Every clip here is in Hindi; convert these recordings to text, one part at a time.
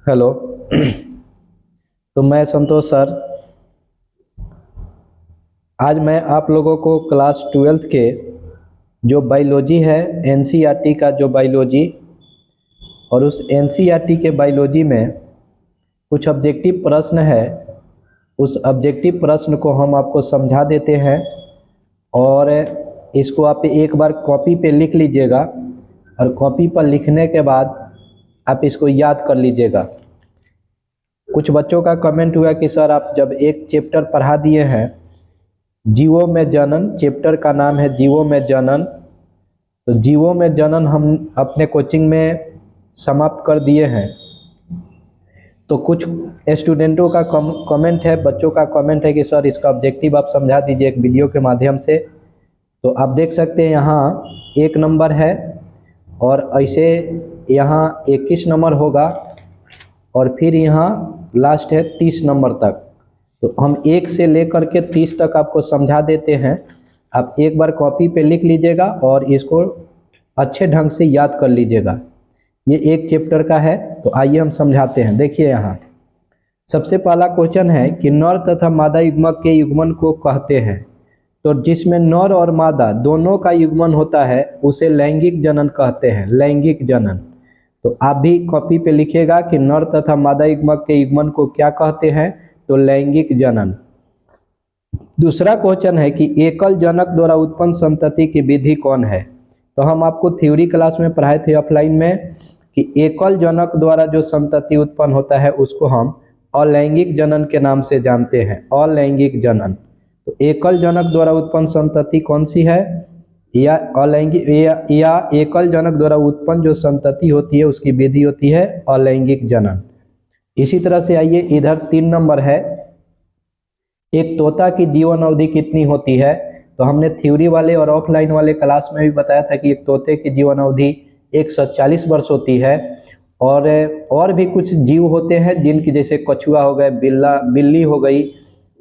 हेलो। तो मैं संतोष सर, आज मैं आप लोगों को क्लास 12th के जो बायोलॉजी है एनसीईआरटी का जो बायोलॉजी और उस एनसीईआरटी के बायोलॉजी में कुछ ऑब्जेक्टिव प्रश्न है, उस ऑब्जेक्टिव प्रश्न को हम आपको समझा देते हैं और इसको आप एक बार कॉपी पे लिख लीजिएगा और कॉपी पर लिखने के बाद आप इसको याद कर लीजिएगा। कुछ बच्चों का कमेंट हुआ कि सर आप जब एक चैप्टर पढ़ा दिए हैं, जीवों में जनन, चैप्टर का नाम है जीवों में जनन, तो जीवों में जनन हम अपने कोचिंग में समाप्त कर दिए हैं। तो कुछ स्टूडेंटों का कमेंट है, बच्चों का कमेंट है कि सर इसका ऑब्जेक्टिव आप समझा दीजिए एक वीडियो के माध्यम से। तो आप देख सकते हैं यहाँ 1 नंबर है और ऐसे यहाँ 21 नंबर होगा और फिर यहाँ लास्ट है 30 नंबर तक। तो हम 1 से लेकर के 30 तक आपको समझा देते हैं। आप एक बार कॉपी पे लिख लीजिएगा और इसको अच्छे ढंग से याद कर लीजिएगा। ये एक चैप्टर का है, तो आइए हम समझाते हैं। देखिए यहाँ सबसे पहला क्वेश्चन है कि नर तथा मादा युग्मक के युग्मन को कहते हैं। तो जिसमें नर और मादा दोनों का युग्मन होता है उसे लैंगिक जनन कहते हैं, लैंगिक जनन। तो आप भी कॉपी पे लिखिएगा कि नर तथा मादा युग्मक के युग्मन को क्या कहते हैं, तो लैंगिक जनन। दूसरा क्वेश्चन है कि एकल जनक द्वारा उत्पन्न संतति की विधि कौन है। तो हम आपको थ्योरी क्लास में पढ़ाए थे ऑफलाइन में कि एकल जनक द्वारा जो संतति उत्पन्न होता है उसको हम अलैंगिक जनन के नाम से जानते हैं, अलैंगिक जनन। तो एकल जनक द्वारा उत्पन्न संतति कौन सी है, या अलैंगिक या एकल जनक द्वारा उत्पन्न जो संतति होती है उसकी विधि होती है अलैंगिक जनन। इसी तरह से आइए इधर 3 नंबर है, एक तोता की जीवन अवधि कितनी होती है। तो हमने थ्योरी वाले और ऑफलाइन वाले क्लास में भी बताया था कि एक तोते की जीवन अवधि 140 वर्ष होती है। और भी कुछ जीव होते हैं जिनकी, जैसे कछुआ हो गए, बिल्ली हो गई,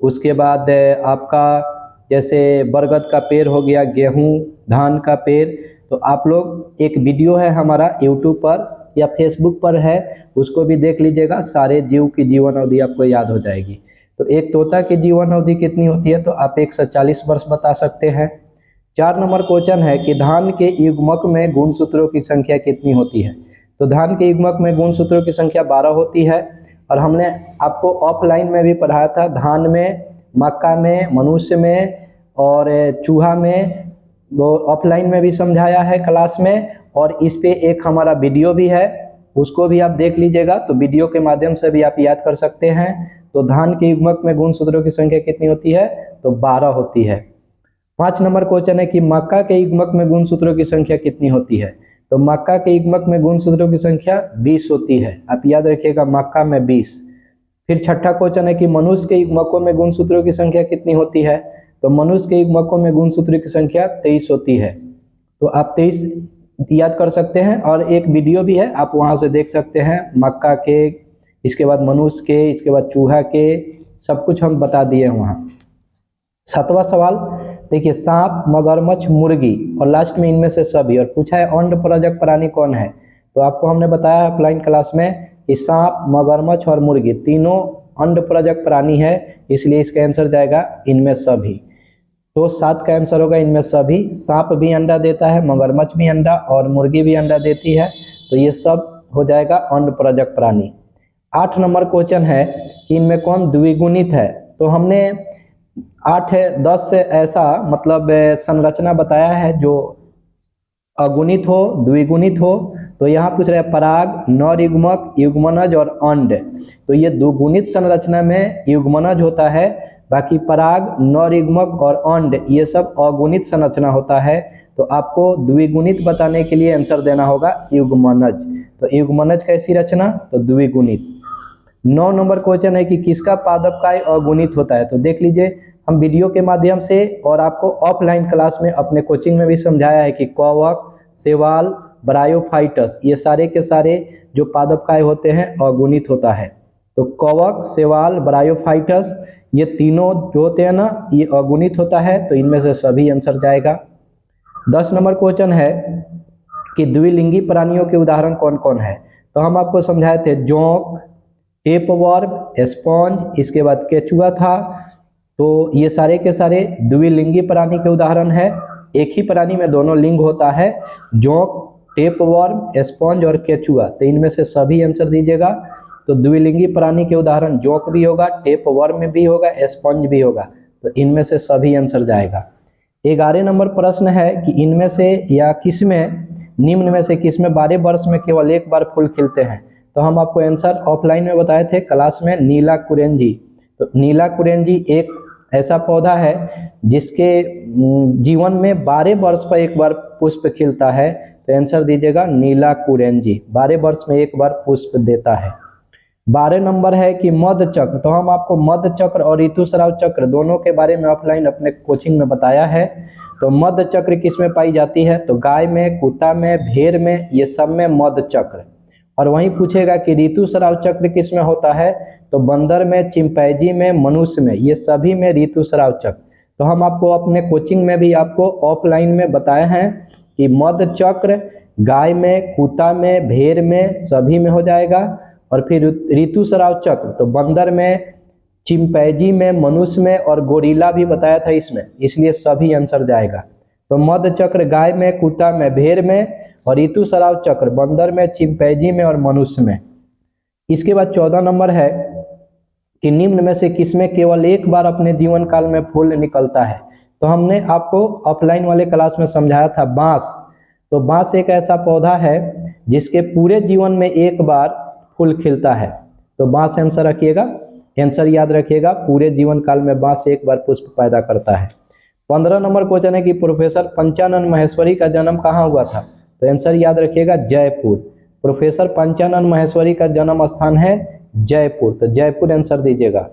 उसके बाद आपका जैसे बरगद का पेड़ हो गया, गेहूं धान का पेड़। तो आप लोग एक वीडियो है हमारा यूट्यूब पर या फेसबुक पर है, उसको भी देख लीजिएगा, सारे जीव की जीवन अवधि आपको याद हो जाएगी। तो एक तोता की जीवन अवधि कितनी होती है, तो आप 140 वर्ष बता सकते हैं। 4 नंबर क्वेश्चन है कि धान के युग्मक में गुणसूत्रों की संख्या कितनी होती है। तो धान के युग्मक में गुणसूत्रों की संख्या 12 होती है और हमने आपको ऑफलाइन में भी पढ़ाया था, धान में, मक्का में, मनुष्य में और चूहा में, वो ऑफलाइन में भी समझाया है क्लास में। और इस पे एक हमारा वीडियो भी है, उसको भी आप देख लीजिएगा, तो वीडियो के माध्यम से भी आप याद कर सकते हैं। तो धान के युग्मक में गुणसूत्रों की संख्या कितनी होती है, तो 12 होती है। 5 नंबर क्वेश्चन है कि मक्का के युग्मक में गुणसूत्रों की संख्या कितनी होती है। तो मक्का के युग्मक में गुणसूत्रों की संख्या 20 होती है, आप याद रखिएगा, मक्का में 20। फिर छठा क्वेश्चन है कि मनुष्य के युग्मकों में गुणसूत्रों की संख्या कितनी होती है। तो मनुष्य के युग्मकों में गुणसूत्रों की संख्या 23 होती है। तो आप 23 याद कर सकते हैं और एक वीडियो भी है, आप वहां से देख सकते हैं, मक्का के, इसके बाद मनुष्य के, इसके बाद चूहा के, सब कुछ हम बता दिए हैं वहाँ। 7वां सवाल देखिए, सांप, मगरमच्छ, मुर्गी और लास्ट में इनमें से सभी, और पूछा है अंड परजक प्राणी कौन है। तो आपको हमने बताया ऑफलाइन क्लास में कि सांप, मगरमच्छ और मुर्गी तीनों अंड परजक प्राणी है, इसलिए इसका आंसर जाएगा इनमें सभी। तो 7 का आंसर होगा इनमें सभी। सांप भी अंडा देता है, मगरमच्छ भी अंडा और मुर्गी भी अंडा देती है, तो ये सब हो जाएगा अंड परजक प्राणी। 8 नंबर क्वेश्चन है कि इनमें कौन द्विगुणित है। तो हमने 8 10 से ऐसा मतलब संरचना बताया है जो अगुणित हो, द्विगुणित हो। तो यहाँ पूछ रहे हैं पराग, नर युग्मक, युग्मनज और अंड। तो ये द्विगुणित संरचना में युग्मनज होता है, बाकी पराग, नर युग्मक और अंड ये सब अगुणित संरचना होता है। तो आपको द्विगुणित बताने के लिए आंसर देना होगा युग्मनज। तो युग्मनज कैसी रचना, तो द्विगुणित। 9 नंबर क्वेश्चन है कि किसका पादप काय अगुणित होता है। तो देख लीजिए, हम वीडियो के माध्यम से और आपको ऑफलाइन क्लास में अपने कोचिंग में भी समझाया है कि कवक, शैवाल, ब्रायोफाइटस ये सारे के सारे जो पादप काय होते हैं अगुणित होता है। तो कवक, शैवाल, ब्रायोफाइटस ये तीनों जो होते हैं ना, ये अगुणित होता है, तो इनमें से सभी आंसर जाएगा। 10 नंबर क्वेश्चन है कि द्विलिंगी प्राणियों के उदाहरण कौन कौन है। तो हम आपको समझाए थे जोंक, टेपवर्म, स्पॉन्ज, इसके बाद केचुआ था। तो ये सारे के सारे द्विलिंगी प्राणी के उदाहरण है। एक ही प्राणी में दोनों लिंग होता है, जोंक, टेपवर्म, स्पॉन्ज और केचुआ। तो इनमें से सभी आंसर दीजिएगा। तो द्विलिंगी प्राणी के उदाहरण जोंक भी होगा, टेपवर्म भी होगा, स्पॉन्ज भी होगा। तो इनमें से सभी आंसर जाएगा। 11 नंबर प्रश्न है कि इनमें से या किसमें निम्न में से किसमें 12 वर्ष में केवल एक बार फूल खिलते हैं। तो हम आपको आंसर ऑफलाइन में बताए थे क्लास में, नीला कुरेंजी। तो नीला कुरेंजी एक ऐसा पौधा है जिसके जीवन में 12 वर्ष पर एक बार पुष्प खिलता है। तो आंसर दीजिएगा नीला कुरेंजी, 12 वर्ष में एक बार पुष्प देता है। 12 नंबर है कि मध्य चक्र। तो हम आपको मध्य चक्र और ऋतुस्राव चक्र दोनों के बारे में ऑफलाइन अपने कोचिंग में बताया है। तो मध्य चक्र किस में पाई जाती है, तो गाय में, कुत्ता में, भेड़ में, ये सब में मध्य चक्र। और वहीं पूछेगा कि ऋतुस्राव चक्र किस में होता है, तो बंदर में, चिंपैंजी में, मनुष्य में, ये सभी में ऋतुस्राव चक्र। तो हम आपको अपने कोचिंग में भी आपको ऑफलाइन में बताए हैं कि मध्य चक्र गाय में, कुत्ता में, भेड़ में, सभी में हो जाएगा। और फिर ऋतुस्राव चक्र तो बंदर में, चिंपैंजी में, मनुष्य में और गोरिल्ला भी बताया था इसमें, इसलिए सभी आंसर जाएगा। तो मध्य चक्र गाय में, कुत्ता में, भेड़ में, और ऋतुस्राव चक्र बंदर में, चिंपैंजी में और मनुष्य में। इसके बाद 14 नंबर है कि निम्न में से किसमें केवल एक बार अपने जीवन काल में फूल निकलता है। तो हमने आपको ऑफलाइन वाले क्लास में समझाया था बांस। तो बांस एक ऐसा पौधा है जिसके पूरे जीवन में एक बार फूल खिलता है। तो बांस आंसर रखिएगा, आंसर याद रखिएगा, पूरे जीवन काल में बांस एक बार पुष्प पैदा करता है। 15 नंबर क्वेश्चन है कि प्रोफेसर पंचानन माहेश्वरी का जन्म कहाँ हुआ था। तो आंसर याद रखिएगा जयपुर। प्रोफेसर पंचानन माहेश्वरी का जन्म स्थान है जयपुर। तो जयपुर आंसर दीजिएगा।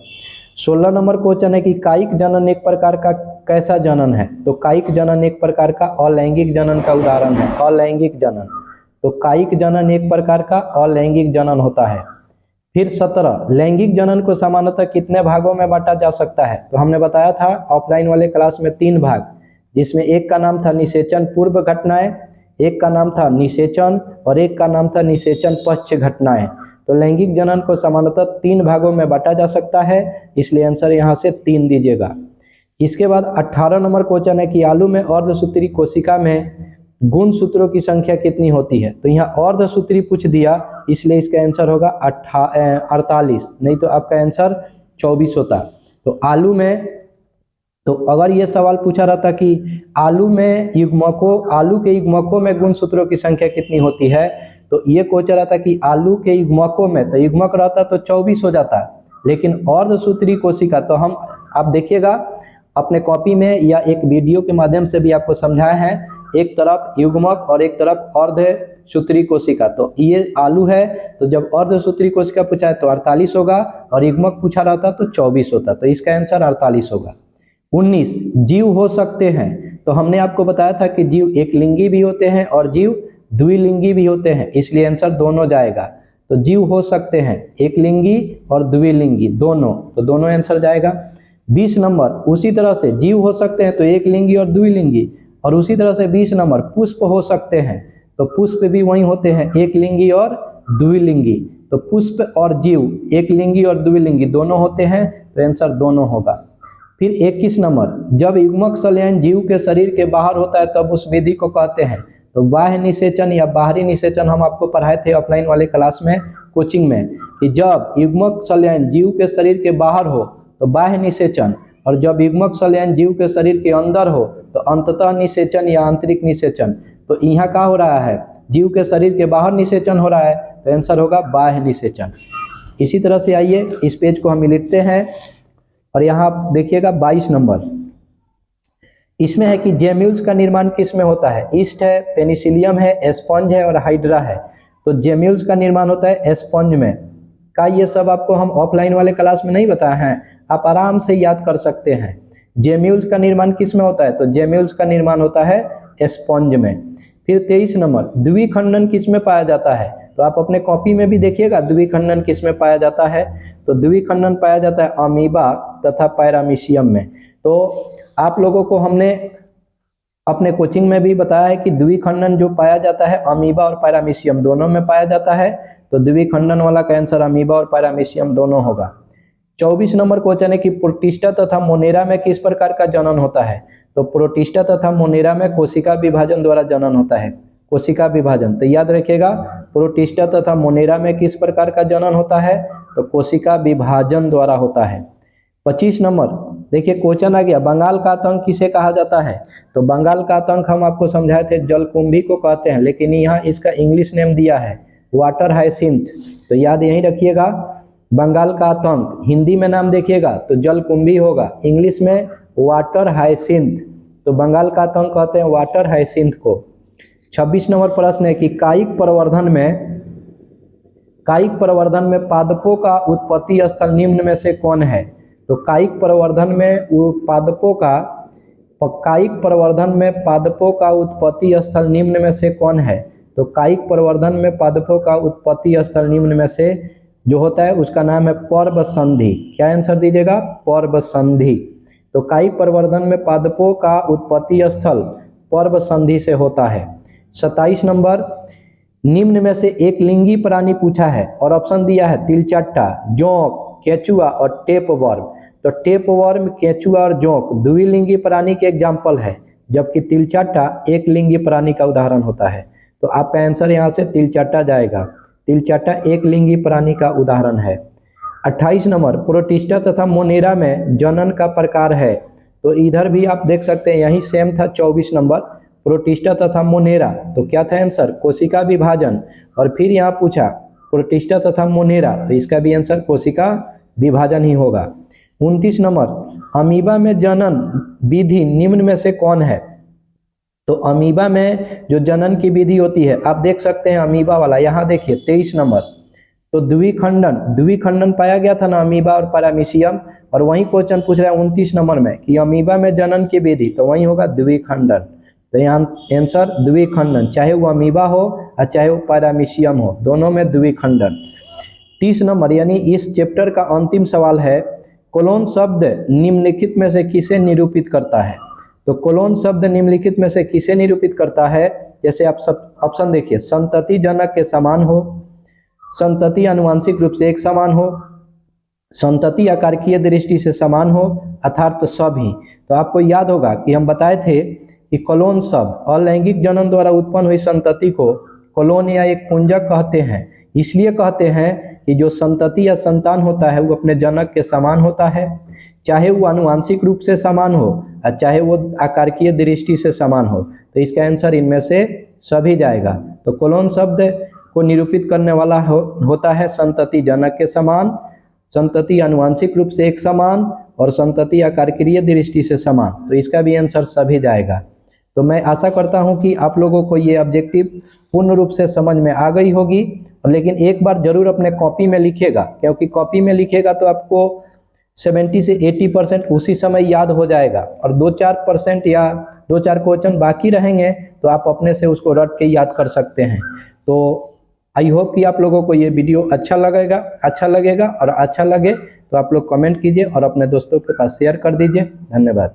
16 नंबर क्वेश्चन है कि कायिक जनन एक प्रकार का कैसा जनन है। तो कायिक जनन एक प्रकार का अलैंगिक जनन का उदाहरण है, अलैंगिक जनन। तो कायिक जनन एक प्रकार का अलैंगिक जनन होता है। फिर 17 लैंगिक जनन को सामान्यतः कितने भागों में बांटा जा सकता है। तो हमने बताया था ऑफलाइन वाले क्लास में 3 भाग, जिसमें एक का नाम था निषेचन पूर्व घटनाएं, एक का नाम था निषेचन और एक का नाम था निषेचन पश्च घटनाएं। तो लैंगिक जनन को सामान्यतः 3 भागों में बांटा जा सकता है, इसलिए आंसर यहाँ से 3 दीजिएगा। इसके बाद 18 नंबर क्वेश्चन है कि आलू में अर्धसूत्री कोशिका में गुणसूत्रों की संख्या कितनी होती है। तो यहाँ अर्धसूत्री पूछ दिया, इसलिए इसका आंसर होगा 48, नहीं तो आपका आंसर 24 होता। तो आलू में, तो अगर ये सवाल पूछा रहता कि आलू में युग्मकों, आलू के युग्मकों में गुणसूत्रों की संख्या कितनी होती है, तो ये पूछा रहता कि आलू के युग्मकों में, तो युग्मक रहता तो 24 हो जाता। लेकिन अर्धसूत्री कोशिका, तो हम आप देखिएगा अपने कॉपी में या एक वीडियो के माध्यम से भी आपको समझाया है, एक तरफ युग्मक और एक तरफ अर्धसूत्री कोशिका। तो ये आलू है, तो जब अर्धसूत्री कोशिका पूछा है तो 48 होगा, और युग्मक पूछा रहता तो 24 होता। तो इसका आंसर 48 होगा। 19 जीव हो सकते हैं। तो हमने आपको बताया था कि जीव एक लिंगी भी होते हैं और जीव द्विलिंगी भी होते हैं, इसलिए आंसर दोनों जाएगा। तो जीव हो सकते हैं एक लिंगी और द्विलिंगी दोनों, तो दोनों आंसर जाएगा। 20 नंबर उसी तरह से जीव हो सकते हैं तो एक लिंगी और द्विलिंगी, और उसी तरह से 20 नंबर पुष्प हो सकते हैं, तो पुष्प भी वही होते हैं एक लिंगी और द्विलिंगी। तो पुष्प और जीव एक लिंगी और द्विलिंगी दोनों होते हैं, तो आंसर दोनों होगा। फिर 21 नंबर जब युग्मक संलयन जीव के शरीर के बाहर होता है तब उस विधि को कहते हैं। तो बाह्य निषेचन या बाहरी निषेचन हम आपको पढ़ाए थे ऑफलाइन वाले क्लास में, कोचिंग में, कि जब युग्मक संलयन जीव के शरीर के बाहर हो तो बाह्य निषेचन, और जब युग्मक संलयन जीव के शरीर के अंदर हो तो अंततः निषेचन या आंतरिक निषेचन। तो यहाँ क्या हो रहा है, जीव के शरीर के बाहर निषेचन हो रहा है, तो आंसर होगा बाह्य निषेचन। इसी तरह से आइए इस पेज को हम लिखते हैं, और यहाँ आप देखिएगा 22 नंबर, इसमें है कि जेम्यूल्स का निर्माण किस में होता है। ईस्ट है, पेनिसिलियम है, स्पंज है और हाइड्रा है। तो जेम्यूल्स का निर्माण होता है स्पंज में। का ये सब आपको हम ऑफलाइन वाले क्लास में नहीं बताए हैं, आप आराम से याद कर सकते हैं। जेम्यूल्स का निर्माण किस में होता है, तो जेम्यूल्स का निर्माण होता है स्पंज में। फिर 23 नंबर द्विखंडन किस में पाया जाता है। तो आप अपने कॉपी में भी देखिएगा द्विखंडन किस में पाया जाता है। तो द्विखंडन पाया जाता है अमीबा तथा पैरामीशियम में। तो आप लोगों को हमने अपने कोचिंग में भी बताया है कि द्विखंडन जो पाया जाता है अमीबा और पैरामीशियम दोनों में पाया जाता है, तो द्विखंडन वाला का आंसर अमीबा और पैरामीशियम दोनों होगा। 24 नंबर क्वेश्चन है कि प्रोटिस्टा तथा मोनेरा में किस प्रकार का जनन होता है? तो प्रोटिस्टा तथा मोनेरा में कोशिका विभाजन द्वारा जनन होता है, कोशिका विभाजन। तो याद रखिएगा, प्रोटिस्टा तथा मोनेरा में किस प्रकार का जनन होता है? तो कोशिका विभाजन द्वारा होता है। 25 नंबर देखिए क्वेश्चन आ गया, बंगाल का आतंक किसे कहा जाता है? तो बंगाल का आतंक हम आपको समझाए थे जलकुंभी को कहते हैं, लेकिन यहाँ इसका इंग्लिश नेम दिया है वाटर हाइसिंथ। तो याद यही रखिएगा, बंगाल का आतंक हिंदी में नाम देखिएगा तो जलकुंभी होगा, इंग्लिश में वाटर हाइसिंथ। तो बंगाल का आतंक कहते हैं वाटर हाइसिंथ को। 26 नंबर प्रश्न है कि कायिक प्रवर्धन में पादपों का उत्पत्ति स्थल निम्न में से कौन है? तो कायिक प्रवर्धन में पादपों का उत्पत्ति स्थल निम्न में से कौन है? तो कायिक प्रवर्धन में पादपों का उत्पत्ति स्थल निम्न में से जो होता है उसका नाम है पर्व संधि। क्या आंसर दीजिएगा? पर्व संधि। तो कायिक प्रवर्धन में पादपों का उत्पत्ति स्थल पर्व संधि से होता है। 27 नंबर, निम्न में से एक लिंगी प्राणी पूछा है और ऑप्शन दिया है तिलचट्टा, जोंक, केंचुआ और टेपवर्म। तो टेपवर्म, केंचुआ और जोंक द्विलिंगी प्राणी के एग्जाम्पल है, जबकि तिलचट्टा एक लिंगी प्राणी का उदाहरण होता है। तो आपका आंसर यहाँ से तिलचट्टा जाएगा, तिलचट्टा एक लिंगी प्राणी का उदाहरण है। 28 नंबर, प्रोटिस्टा तथा मोनेरा में जनन का प्रकार है। तो इधर भी आप देख सकते हैं यही सेम था 24 नंबर, प्रोटिस्टा तथा मोनेरा। तो क्या था आंसर? कोशिका विभाजन। और फिर यहाँ पूछा प्रोटिस्टा तथा मोनेरा, तो इसका भी आंसर कोशिका विभाजन ही होगा। 29 नंबर, अमीबा में जनन विधि निम्न में से कौन है? तो अमीबा में जो जनन की विधि होती है आप देख सकते हैं अमीबा वाला, यहाँ देखिए 23 नंबर। तो द्विखंडन पाया गया था ना अमीबा और पैरामीशियम, और वही क्वेश्चन पूछ रहा है 29 नंबर में कि अमीबा में जनन की विधि, तो वही होगा द्विखंडन। तो यहाँ आंसर द्विखंडन, चाहे वो अमीबा हो और चाहे वो पैरामीशियम हो, दोनों में द्विखंडन। 30 नंबर यानी इस चैप्टर का अंतिम सवाल है, कोलोन शब्द निम्नलिखित में से किसे निरूपित करता है? तो कोलोन शब्द निम्नलिखित में से किसे निरूपित करता है? जैसे आप सब ऑप्शन देखिए, संतति जनक के समान हो, संतति आनुवंशिक रूप से एक समान हो, संतति आकारकीय दृष्टि से समान हो, अर्थात सभी। तो आपको याद होगा कि हम बताए थे कि कोलोन शब्द अलैंगिक जनन द्वारा उत्पन्न हुई संतति को कोलोन या एक पुंजक कहते हैं। इसलिए कहते हैं कि जो संतति या संतान होता है वो अपने जनक के समान होता है, चाहे वो आनुवंशिक रूप से समान हो और चाहे वो आकारकीय दृष्टि से समान हो। तो इसका आंसर इनमें से सभी जाएगा। तो कोलोन शब्द को निरूपित करने वाला होता है संतति जनक के समान, संतति आनुवंशिक रूप से एक समान और संतति आकारकीय दृष्टि से समान। तो इसका भी आंसर सभी जाएगा। तो मैं आशा करता हूं कि आप लोगों को ये ऑब्जेक्टिव पूर्ण रूप से समझ में आ गई होगी, लेकिन एक बार जरूर अपने कॉपी में लिखिएगा, क्योंकि कॉपी में लिखिएगा तो आपको 70 से 80% उसी समय याद हो जाएगा, और 2-4% या 2-4 क्वेश्चन बाकी रहेंगे तो आप अपने से उसको रट के याद कर सकते हैं। तो आई होप कि आप लोगों को ये वीडियो अच्छा लगेगा, और अच्छा लगे तो आप लोग कमेंट कीजिए और अपने दोस्तों के पास शेयर कर दीजिए। धन्यवाद।